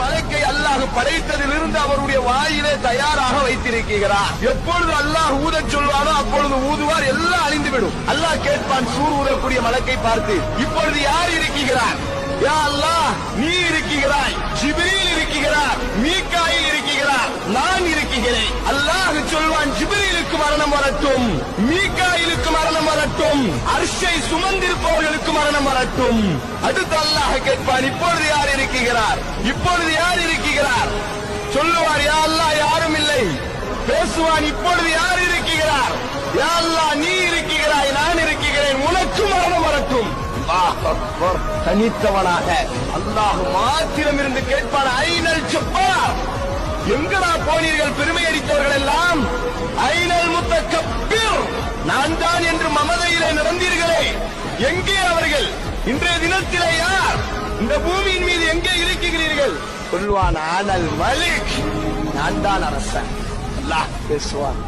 மலக்கை அல்லாஹ் படைத்ததிலிருந்து அவருடைய வாயிலே தயாராக வைத்திருக்கிறார். எப்பொழுது அல்லாஹ் ஊதச் சொல்வானோ அப்பொழுது ஊதுவார், எல்லாம் அழிந்துவிடும். அல்லாஹ் கேட்பான் சூர் ஊதக்கூடிய மலக்கை பார்த்து, இப்பொழுது யார் இருக்கிறார்? யா அல்லாஹ், நீ இருக்கிறாய், ஜிப்ரீல் இருக்கிறார், மீகாயில் இருக்கிறார், நான் இருக்கிறேன். அல்லாஹ் சொல்வான், ஜிப்ரீலுக்கு மரணம் வரட்டும், மீகாயிலுக்கு மரணம் வரட்டும், அர்ஷை சுமந்திருப்பவர்களுக்கு மரணம் வரட்டும். அடுத்து அல்லாஹ் கேட்பான், இப்பொழுது யார் இருக்கிறார்? இப்பொழுது யார் இருக்கிறார்? சொல்லுவார், யா அல்லாஹ், யாரும் இல்லை. பேசுவான், இப்பொழுது யார் இருக்கிறார்? யா அல்லாஹ், நீ இருக்கிறாய், நான் இருக்கிறேன், உனக்கு மரணம் வரட்டும். தனித்தவனாக அல்லாஹ் மாத்திரம் இருந்து கேட்பான், ஐனல் ஜப்பார், எங்கடா போனீர்கள் பெருமை அடித்தவர்கள் எல்லாம்? ஐனல் முத்தகப்பீர், நான் தான் என்று மமதையிலே நடந்தீர்களே, எங்கே அவர்கள்? இன்றைய தினத்திலே யார் இந்த பூமியின் மீது எங்கே இருக்கிறீர்கள்? சொல்வான், ஆனல் மலிக், நான் தான் அரசன். அல்லாஹ் பேசுவான்.